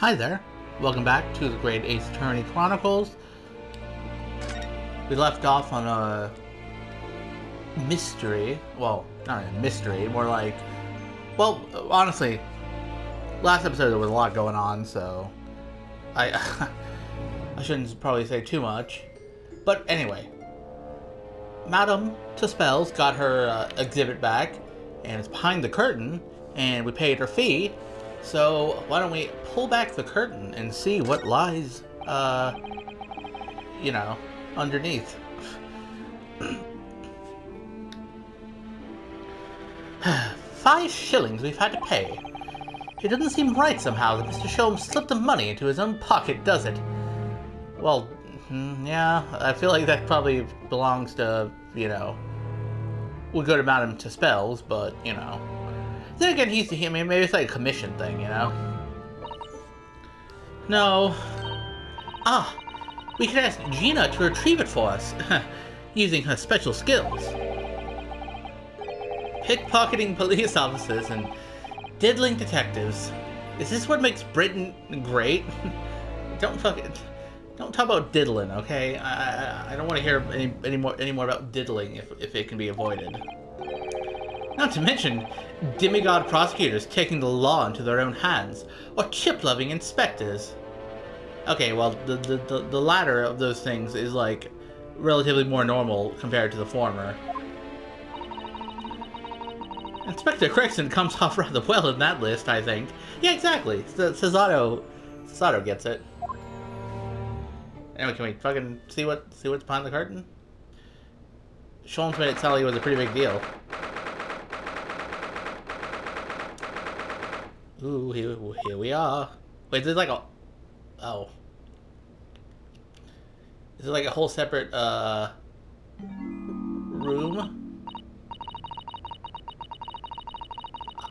Hi there, welcome back to the Great Ace Attorney Chronicles. We left off on a mystery, well, not a mystery, more like, well, honestly, last episode there was a lot going on, so I shouldn't probably say too much. But anyway, Madame Tuspel's got her exhibit back, and it's behind the curtain, and we paid her fee. So why don't we pull back the curtain and see what lies, you know, underneath. 5 shillings we've had to pay. It doesn't seem right somehow that Mr. Sholmes slipped the money into his own pocket, does it? Well, yeah, I feel like that probably belongs to, you know, we'll go to Madame Tuspel's, but, you know. Then again, I mean, maybe it's like a commission thing, you know? No. Ah, we could ask Gina to retrieve it for us, using her special skills. Pickpocketing police officers and diddling detectives. Is this what makes Britain great? Don't talk about diddling, okay? I don't want to hear any more about diddling if it can be avoided. Not to mention, demigod prosecutors taking the law into their own hands, or chip-loving inspectors. Okay, well, the latter of those things is, like, relatively more normal compared to the former. Inspector Gregson comes off rather well in that list, I think. Yeah, exactly. Cesato gets it. Anyway, can we fucking see what's behind the curtain? Sholmes made it sound like it was a pretty big deal. Ooh, here we are. Wait, is it like a... Oh. Is it like a whole separate, room?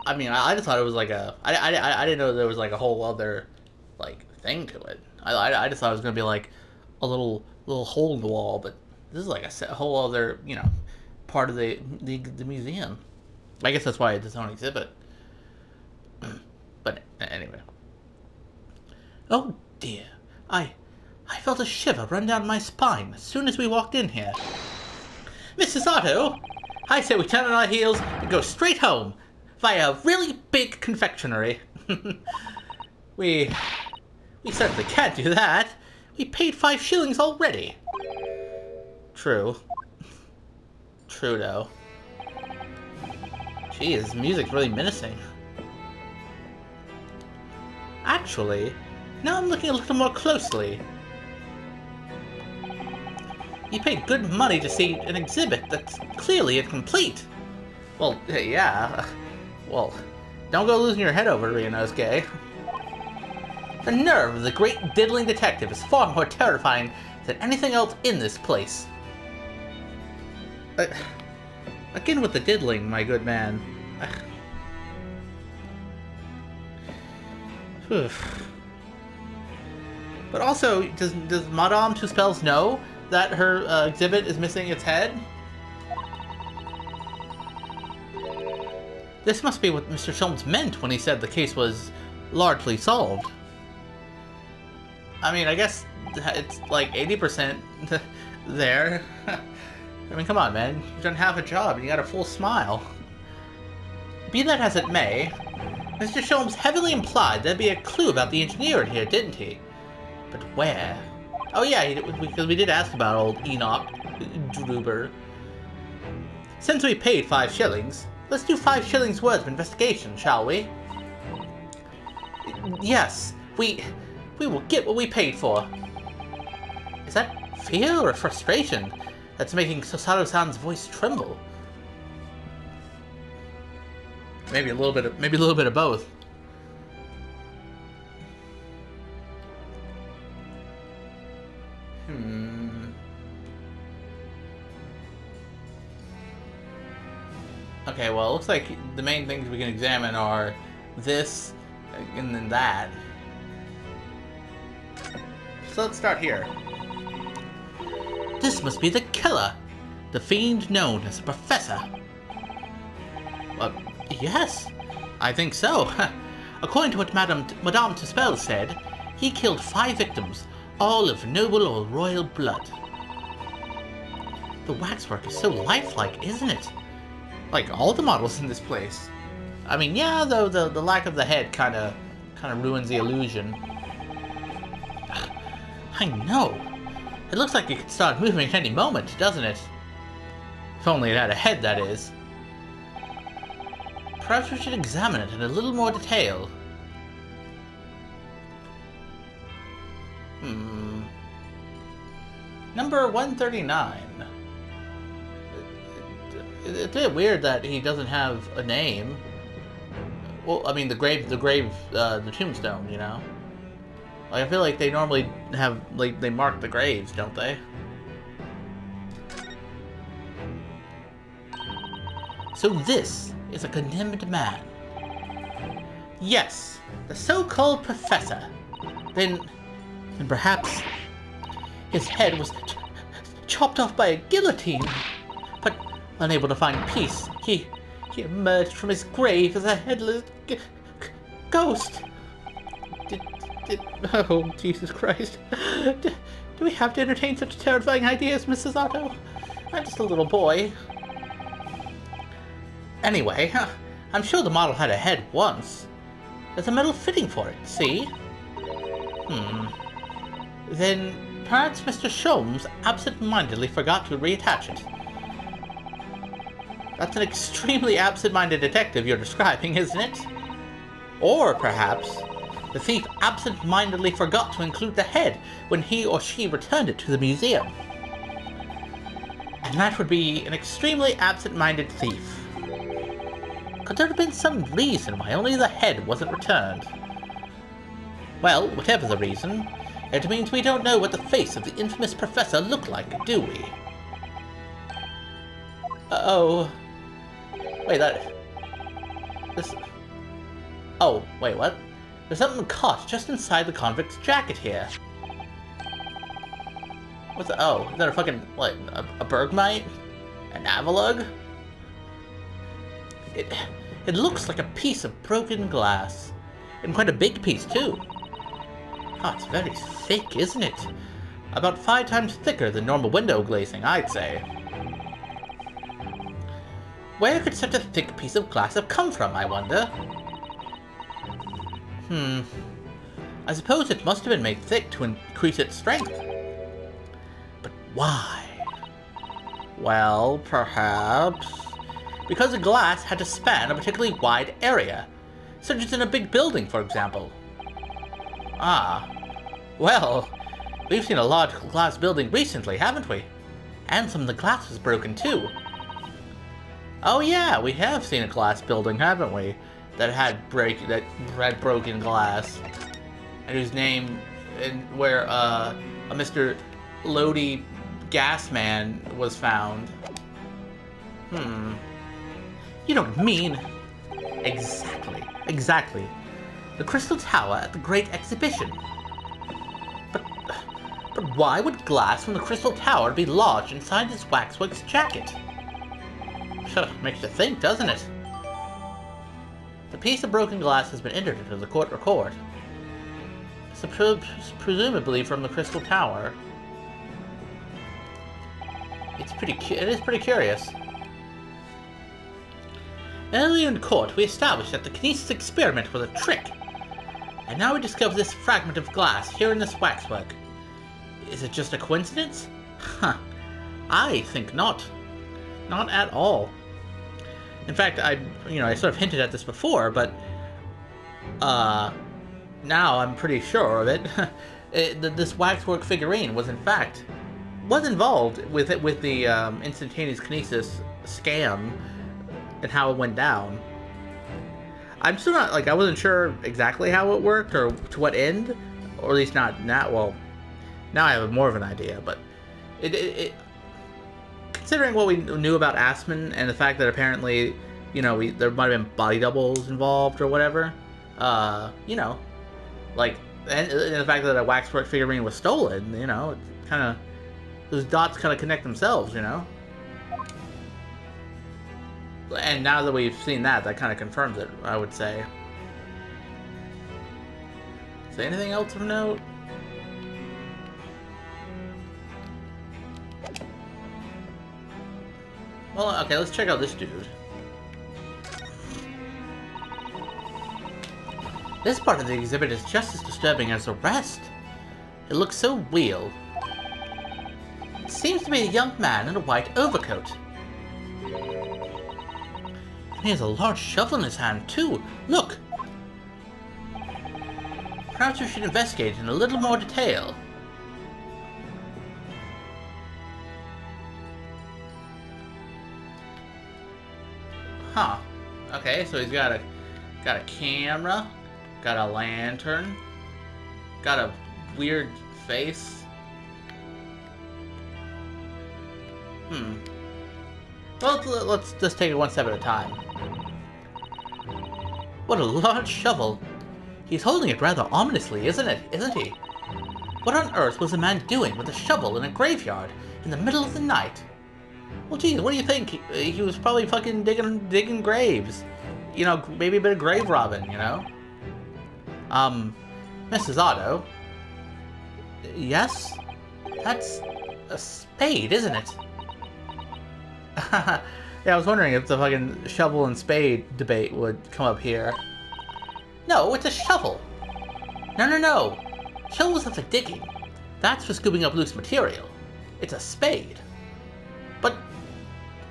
I mean, I just thought it was like a... I didn't know there was like a whole other, like, thing to it. I just thought it was gonna be like a little hole in the wall, but this is like a whole other, you know, part of the museum. I guess that's why it's its own exhibit. But anyway. Oh dear, I felt a shiver run down my spine as soon as we walked in here. Mrs. Otto, I say we turn on our heels and go straight home via a really big confectionery. We certainly can't do that. We paid 5 shillings already. True. True though. Geez, music's really menacing. Actually, now I'm looking a little more closely. You paid good money to see an exhibit that's clearly incomplete. Well, yeah. Well, don't go losing your head over it, Inosuke. The nerve of the great diddling detective is far more terrifying than anything else in this place. Again with the diddling, my good man. But also, does Madame Tuspel's know that her exhibit is missing its head? This must be what Mr. Sholmes meant when he said the case was largely solved. I mean, I guess it's like 80% there. I mean, come on, man. You've done half a job and you got a full smile. Be that as it may, Mr. Sholmes heavily implied there'd be a clue about the engineer in here, didn't he? But where? Oh yeah, because we did ask about old Enoch Druber. Since we paid 5 shillings, let's do 5 shillings worth of investigation, shall we? Yes, we will get what we paid for. Is that fear or frustration that's making Susato-san's voice tremble? Maybe a little bit of both. Okay, well, it looks like the main things we can examine are this and then that. So let's start here. This must be the killer, the fiend known as the Professor. Well, yes, I think so. According to what Madame Tuspel said, he killed 5 victims, all of noble or royal blood. The waxwork is so lifelike, isn't it? Like all the models in this place. I mean, yeah, though the lack of the head kind of ruins the illusion. I know. It looks like it could start moving at any moment, doesn't it? If only it had a head, that is. Perhaps we should examine it in a little more detail. Number 139. It's a bit weird that he doesn't have a name. Well, I mean, the tombstone, you know? Like, I feel like they normally have, like, they mark the graves, don't they? So this is a condemned man. Yes, the so-called professor. Then perhaps his head was chopped off by a guillotine. But unable to find peace, he emerged from his grave as a headless ghost. Oh, Jesus Christ. Do we have to entertain such terrifying ideas, Mrs. Otto? I'm just a little boy. Anyway, I'm sure the model had a head once. There's a metal fitting for it, see? Then perhaps Mr. Sholmes absent-mindedly forgot to reattach it. That's an extremely absent-minded detective you're describing, isn't it? Or perhaps the thief absent-mindedly forgot to include the head when he or she returned it to the museum. And that would be an extremely absent-minded thief. Could there have been some reason why only the head wasn't returned? Well, whatever the reason, it means we don't know what the face of the infamous professor looked like, do we? Uh-oh. Wait, Oh, wait, what? There's something caught just inside the convict's jacket here. What's that? Oh, is that a fucking, what, a bergmite? An avalug? It looks like a piece of broken glass. And quite a big piece, too. Oh, it's very thick, isn't it? About 5 times thicker than normal window glazing, I'd say. Where could such a thick piece of glass have come from, I wonder? I suppose it must have been made thick to increase its strength. But why? Well, perhaps because the glass had to span a particularly wide area, such as in a big building, for example. Ah, well, we've seen a large glass building recently, haven't we? And some of the glass was broken too. Oh yeah, we have seen a glass building, haven't we? That had broken glass, and whose name, and where a Mr. Lodi Gasman was found. You don't mean... Exactly. The Crystal Tower at the Great Exhibition. But why would glass from the Crystal Tower be lodged inside this waxwork's jacket? Makes you think, doesn't it? The piece of broken glass has been entered into the court record. Presumably from the Crystal Tower. It is pretty curious. Earlier in court, we established that the kinesis experiment was a trick. And now we discover this fragment of glass here in this waxwork. Is it just a coincidence? I think not. Not at all. In fact, I sort of hinted at this before, but now I'm pretty sure of it. This waxwork figurine was involved with the instantaneous kinesis scam and how it went down. I'm still not, I wasn't sure exactly how it worked or to what end, or at least not well, now I have more of an idea, but it considering what we knew about Aspen and the fact that apparently, there might have been body doubles involved or whatever, and the fact that a waxwork figurine was stolen, it kind of, those dots kind of connect themselves, And now that we've seen that kind of confirms it, I would say. Is there anything else of note? Well, okay, let's check out this dude. This part of the exhibit is just as disturbing as the rest. It looks so real. It seems to be a young man in a white overcoat. And he has a large shovel in his hand, too. Look! Perhaps we should investigate in a little more detail. Huh. Okay, so he's got a camera, got a lantern, got a weird face. Well, let's just take it one step at a time. What a large shovel. He's holding it rather ominously, isn't he? What on earth was the man doing with a shovel in a graveyard in the middle of the night? Well, geez, what do you think? He was probably fucking digging graves. You know, maybe a bit of grave robbing, you know? Mrs. Otto? Yes? That's a spade, isn't it? Yeah, I was wondering if the fucking shovel and spade debate would come up here. No, it's a shovel. No. Shovels are for digging. That's for scooping up loose material. It's a spade. But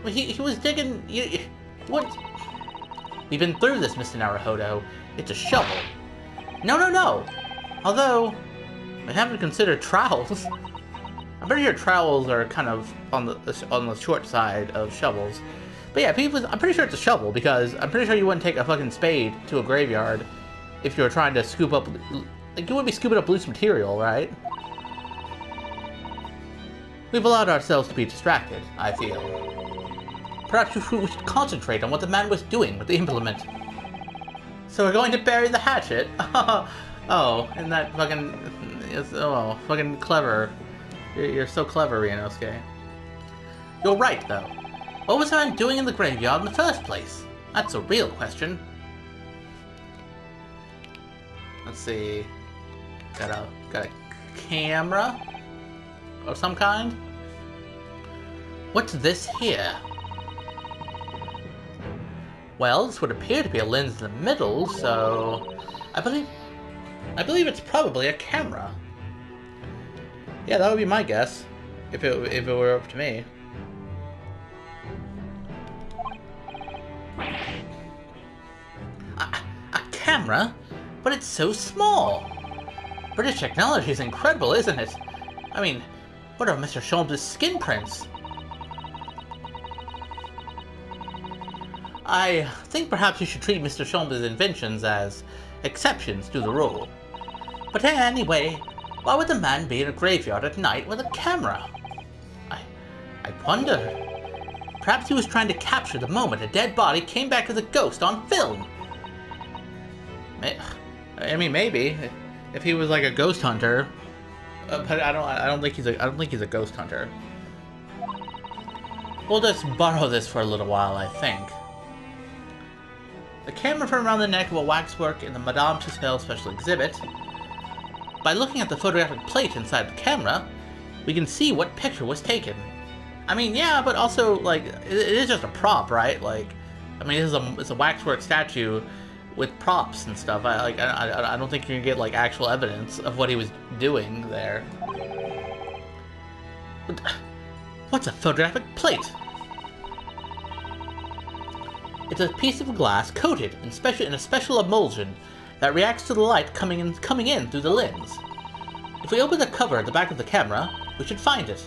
he was digging. What? We've been through this, Mr. Naruhodo. It's a shovel. No. Although I haven't considered trowels. I'm pretty sure trowels are kind of on the short side of shovels. But yeah, I'm pretty sure it's a shovel because I'm pretty sure you wouldn't take a fucking spade to a graveyard if you were trying to scoop up, like, you wouldn't be scooping up loose material, right? We've allowed ourselves to be distracted, I feel. Perhaps we should concentrate on what the man was doing with the implement. So we're going to bury the hatchet? Oh, and that fucking fucking clever. You're so clever, Ryunosuke. You're right, though. What was the man doing in the graveyard in the first place? That's a real question. Let's see. Got a camera of some kind. What's this here? Well, this would appear to be a lens in the middle, so I believe it's probably a camera. Yeah, that would be my guess if it were up to me. A camera? But it's so small! British technology is incredible, isn't it? I mean, what are Mr. Sholmes' skin prints? I think perhaps you should treat Mr. Sholmes' inventions as exceptions to the rule. But anyway, why would the man be in a graveyard at night with a camera? I wonder. Perhaps he was trying to capture the moment a dead body came back as a ghost on film. I mean, maybe if he was like a ghost hunter, but I don't think he's a ghost hunter. We'll just borrow this for a little while, I think. The camera from around the neck of a waxwork in the Madame Tussauds special exhibit. By looking at the photographic plate inside the camera, we can see what picture was taken. I mean, yeah, but also, like, it is just a prop, right? Like, I mean, it's a waxwork statue with props and stuff. I don't think you can get, like, actual evidence of what he was doing there. What's a photographic plate? It's a piece of glass coated in a special emulsion that reacts to the light coming in through the lens. If we open the cover at the back of the camera, we should find it.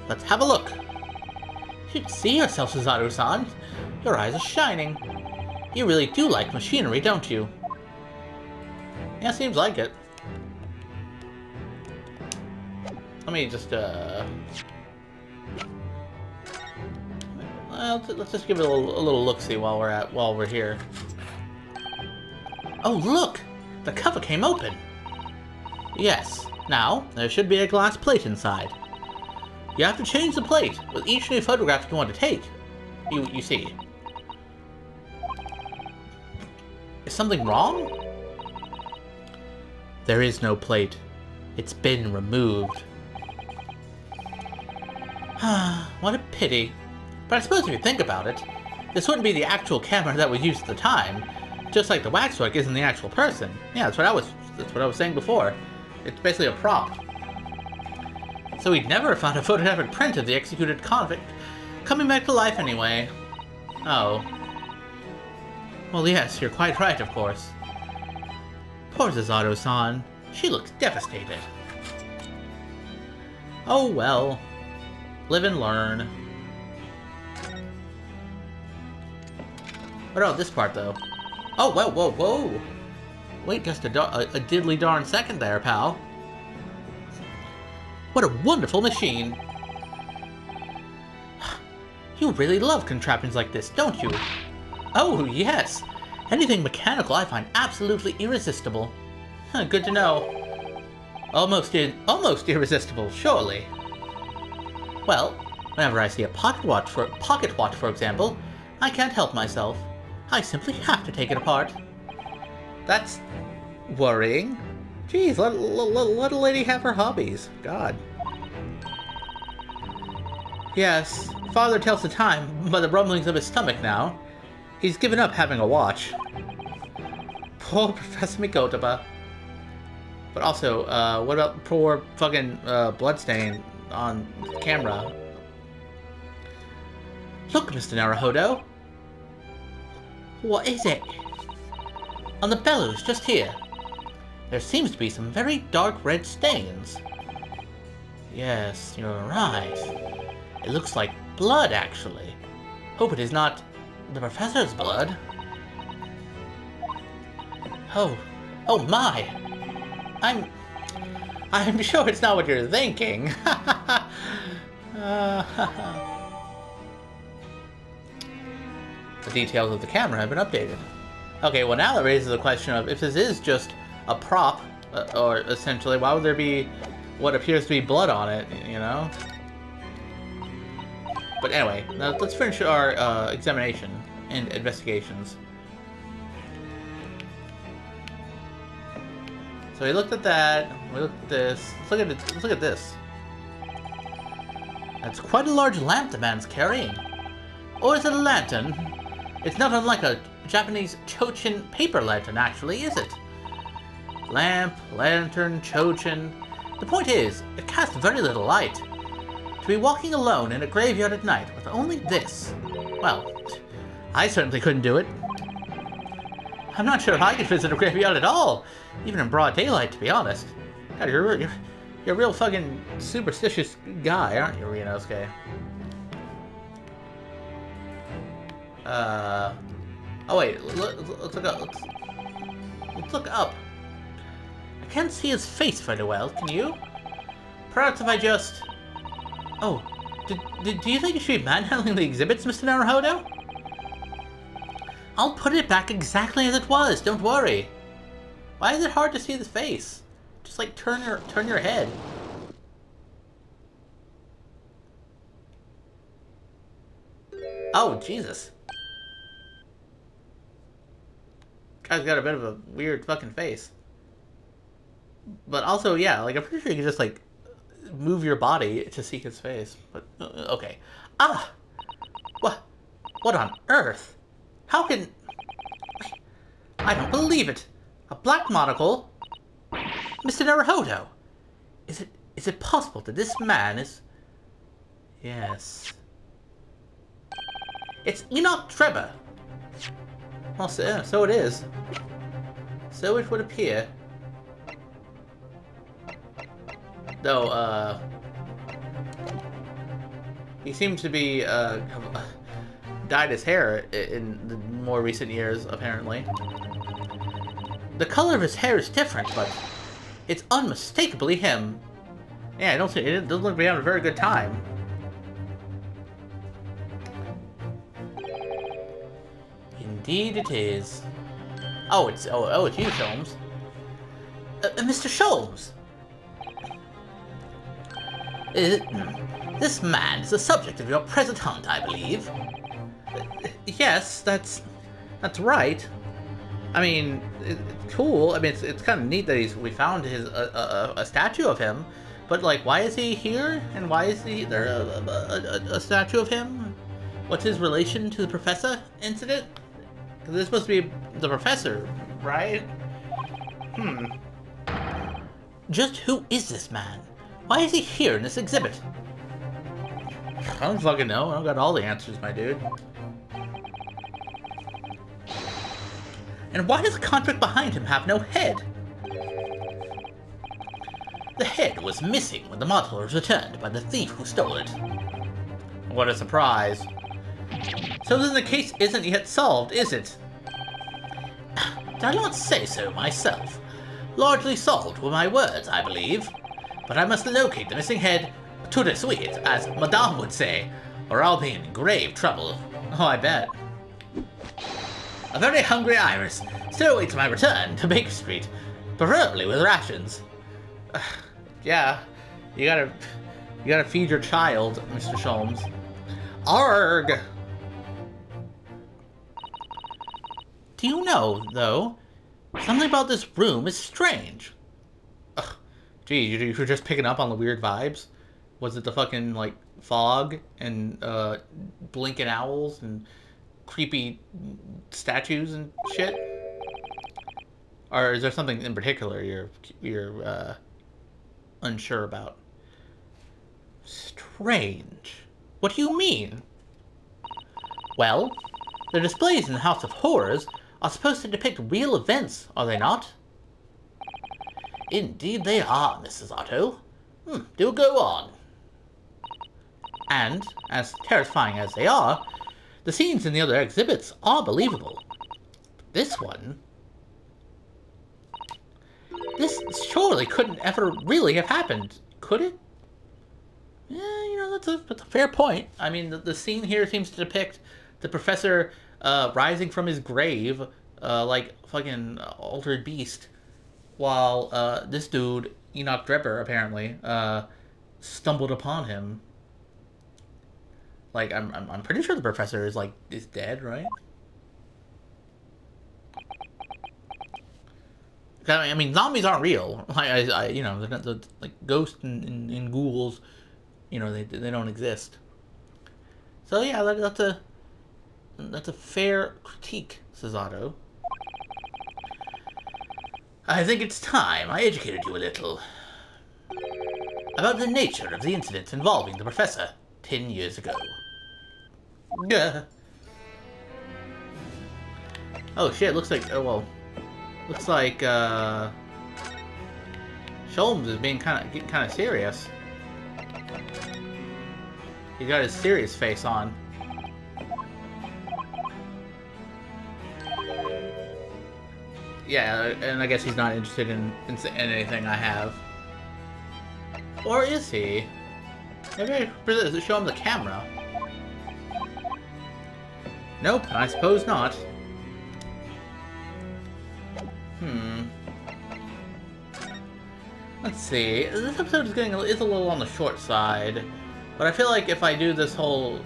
Let's have a look. You should see yourself, Suzaru-san. Your eyes are shining. You really do like machinery, don't you? Yeah, seems like it. Let me just, let's just give it a little look-see while we're here. Oh, look! The cover came open! Yes. Now, there should be a glass plate inside. You have to change the plate with each new photograph you want to take. You see. Is something wrong? There is no plate. It's been removed. What a pity. But I suppose if you think about it, this wouldn't be the actual camera that was used at the time, just like the waxwork isn't the actual person. Yeah, that's what I was saying before. It's basically a prop. So we'd never found a photographic print of the executed convict coming back to life anyway. Oh. Well, yes, you're quite right, of course. Poor Zazato-san. She looks devastated. Oh well. Live and learn. What about this part, though? Oh, whoa, whoa, whoa! Wait just a diddly darn second there, pal. What a wonderful machine! You really love contraptions like this, don't you? Oh, yes! Anything mechanical I find absolutely irresistible. Good to know. Almost irresistible, surely. Well, whenever I see a pocket watch, for example, I can't help myself. I simply have to take it apart. That's worrying. Jeez, let a lady have her hobbies. God. Yes, father tells the time by the rumblings of his stomach now. He's given up having a watch. Poor Professor Mikotaba. But also, what about poor fucking Bloodstain on camera? Look, Mr. Naruhodo. What is it? On the bellows, just here. There seems to be some very dark red stains. Yes, you're right. It looks like blood, actually. Hope it is not the professor's blood. Oh my! I'm sure it's not what you're thinking. The details of the camera have been updated. Okay, well now that raises the question of if this is just a prop, or essentially, why would there be what appears to be blood on it, you know? But anyway, now let's finish our examination and investigations. So we looked at that, we looked at this, let's look at this. That's quite a large lamp the man's carrying. Or is it a lantern? It's not unlike a Japanese Chochin paper lantern, actually, is it? Lamp, lantern, Chochin. The point is, it casts very little light. To be walking alone in a graveyard at night with only this, well, I certainly couldn't do it. I'm not sure I could visit a graveyard at all, even in broad daylight, to be honest. God, you're a real fucking superstitious guy, aren't you, Ryunosuke? Oh wait, let's look up. Let's look up. I can't see his face very well, can you? Perhaps if I just... Oh, do you think you should be manhandling the exhibits, Mr. Naruhodo? I'll put it back exactly as it was, don't worry. Why is it hard to see the face? Just like turn your head. Oh, Jesus. Guy's got a bit of a weird fucking face. But also, yeah, like I'm pretty sure you can just like move your body to see his face. But okay. Ah! What on earth? How can... I don't believe it! A black monocle? Mr. Naruhodo! Is it possible that this man is... Yes... It's Enoch Trevor! Well, so it is. So it would appear. Though, he seems to be, dyed his hair in the more recent years, apparently. The color of his hair is different, but it's unmistakably him. Yeah, it doesn't look like we're having a very good time. Indeed it is. Oh, it's you, Sholmes. Mr. Sholmes! This man is the subject of your present hunt, I believe. Yes, that's right. I mean, it's cool. I mean, it's kind of neat that we found a statue of him, but like, why is he here? And why is there a statue of him? What's his relation to the professor incident? Because this is supposed to be the professor, right? Just who is this man? Why is he here in this exhibit? I don't fucking know. I don't got all the answers, my dude. And why does the contract behind him have no head? The head was missing when the model was returned by the thief who stole it. What a surprise. So then the case isn't yet solved, is it? I don't say so myself. Largely solved were my words, I believe. But I must locate the missing head tout de suite, as Madame would say, or I'll be in grave trouble. Oh, I bet. A very hungry Iris still waits my return to Baker Street, preferably with rations. Yeah, you gotta feed your child, Mr. Sholmes. Arg! Do you know, though, something about this room is strange. Ugh, gee, you were just picking up on the weird vibes? Was it the fucking, like, fog and blinking owls and creepy statues and shit? Or is there something in particular you're unsure about? Strange. What do you mean? Well, the displays in the House of Horrors are supposed to depict real events, are they not? Indeed they are, Mrs. Otto. Do go on. And, as terrifying as they are, the scenes in the other exhibits are believable. This one... This surely couldn't ever really have happened, could it? Yeah, you know, that's a fair point. I mean, the scene here seems to depict the professor rising from his grave like fucking altered beast, while this dude, Enoch Drebber, apparently, stumbled upon him. Like, I'm pretty sure the professor is dead, right? I mean, zombies aren't real. You know, they're not, like ghosts and ghouls. You know, they don't exist. So yeah, that's a fair critique, says Otto. I think it's time I educated you a little about the nature of the incidents involving the professor 10 years ago. Oh shit, looks like, looks like, Sholmes is being getting kind of serious. He got his serious face on. Yeah, and I guess he's not interested in anything I have. Or is he? Maybe I should show him the camera. Nope, I suppose not. Let's see. This episode is a little on the short side, but I feel like if I do this whole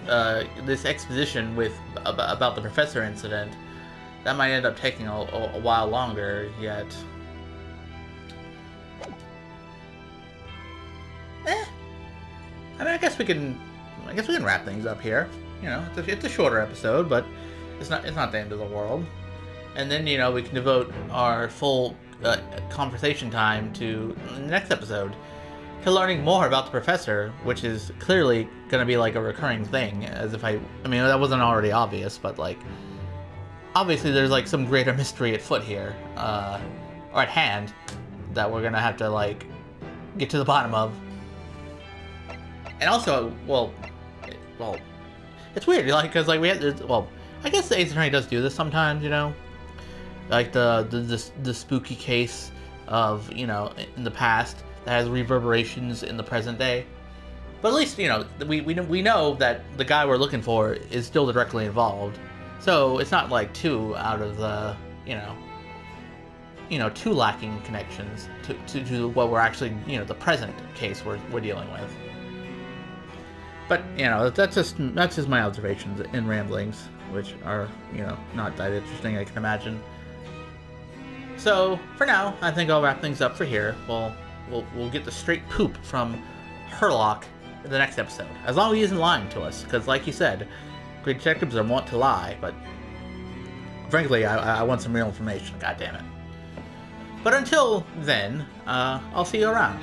this exposition about the professor incident, that might end up taking a while longer yet. I mean, I guess we can wrap things up here. You know, it's a shorter episode, but it's not the end of the world. And then, you know, we can devote our full conversation time to the next episode to learning more about the professor, which is clearly going to be like a recurring thing. As if I mean, that wasn't already obvious, but like, obviously there's like some greater mystery at foot here, or at hand, that we're gonna have to like get to the bottom of. And also, well, it's weird, like, because like I guess the Ace Attorney does do this sometimes, you know, like the spooky case of, you know, in the past that has reverberations in the present day. But at least, you know, we know that the guy we're looking for is still directly involved, so it's not like too out of the, you know, too lacking connections to what we're actually, you know, the present case we're dealing with. But, you know, that's just my observations and ramblings, which are, you know, not that interesting, I can imagine. So, for now, I think I'll wrap things up for here. We'll get the straight poop from Herlock in the next episode. As long as he isn't lying to us, because like you said, great detectives are wont to lie, but frankly, I want some real information, God damn it. But until then, I'll see you around.